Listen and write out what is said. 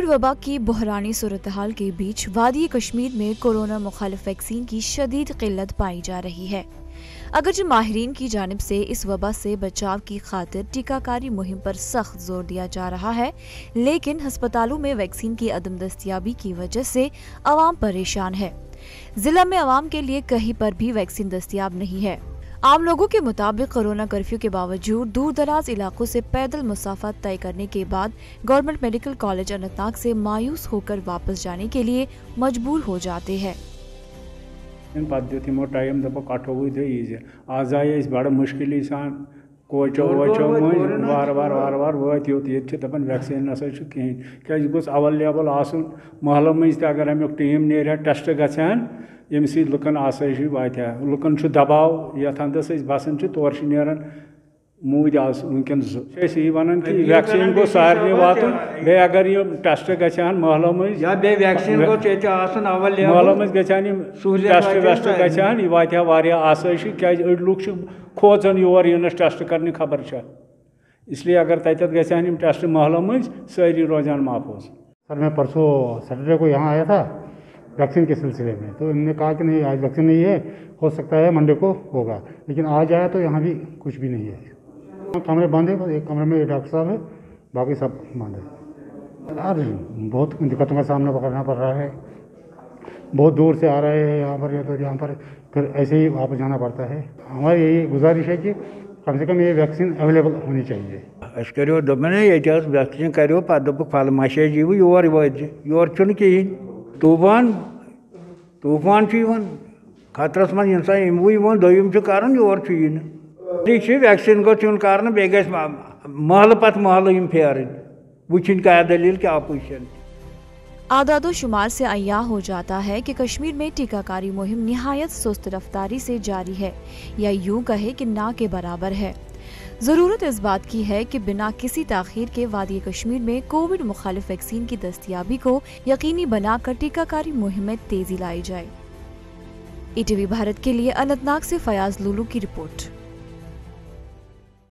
Covid वबा की बहरानी सूरत हाल के बीच वादी कश्मीर में कोरोना मुखालिफ वैक्सीन की शदीद किल्लत पाई जा रही है। अगरचे माहिरीन की जानिब से इस वबा से बचाव की खातिर टीकाकारी मुहिम पर सख्त जोर दिया जा रहा है, लेकिन हस्पतालों में वैक्सीन की अदम दस्तयाबी की वजह से अवाम परेशान है। जिला में अवाम के लिए कहीं पर भी वैक्सीन दस्तयाब नहीं है। आम लोगों के मुताबिक कोरोना कर्फ्यू के बावजूद दूर दराज इलाकों से पैदल मुसाफत तय करने के बाद गवर्नमेंट मेडिकल कॉलेज अनंतनाग से मायूस होकर वापस जाने के लिए मजबूर हो जाते हैं। टाइम आज आए बड़ मुश्किल सान कोचो वोचो मज वार वार वत ये दपान वैक्सीन नसा कहें क्या गोस अवेलेबल आसन महलों मज अगर अमुक टीम नेर टेस्ट गन यम सी लुकन आसाइशी वात लुकन दबाव ये अंदस बसान तौर नेरान मूद वनकन यही वन कि वैक्सीन गो सारे वातन बे अगर ये टेस्ट गन महलों मज महलों मज गन टेस्ट वेस्ट गन यह वात आसाइशी क्या अड़ लुक खोजन योर यनस टेस्ट करने खबर इसलिए अगर तत गम टेस्ट महलों मज सारी रोजान महफूज। सर मैं परसों सैटरडे को यहाँ आया था वैक्सीन के सिलसिले में, तो इन्होंने कहा कि नहीं आज वैक्सीन नहीं है, हो सकता है मंडे को होगा, लेकिन आज आया तो यहाँ भी कुछ भी नहीं है। कमरे बंद है, बस एक कमरे में डॉक्टर साहब है, बाकी सब बंद है। यार बहुत दिक्कतों का सामना करना पड़ रहा है, बहुत दूर से आ रहे हैं यहाँ पर, या तो यहाँ पर फिर ऐसे ही वापस जाना पड़ता है। हमारी यही गुजारिश है कि कम से कम ये वैक्सीन अवेलेबल होनी चाहिए। करो दोपन ये वैक्सीन करो पे दोप फल मशे जीव योर योर कहें तूफान खतरस मन इंसान वो दोम कर योर वैक्सीन गोन कर बे महल पत महल फेरन वुन क्या दलील क्या अपोजिशन। आदादो शुमार से अय्या हो जाता है कि कश्मीर में टीकाकारी मुहिम निहायत सुस्त रफ्तारी से जारी है, या यूं कहे कि ना के बराबर है। जरूरत इस बात की है कि बिना किसी ताखीर के वादी कश्मीर में कोविड मुखालिफ वैक्सीन की दस्तयाबी को यकीनी बनाकर टीकाकारी मुहिम में तेजी लाई जाए। ईटीवी भारत के लिए अनंतनाग से फयाज लुलू की रिपोर्ट।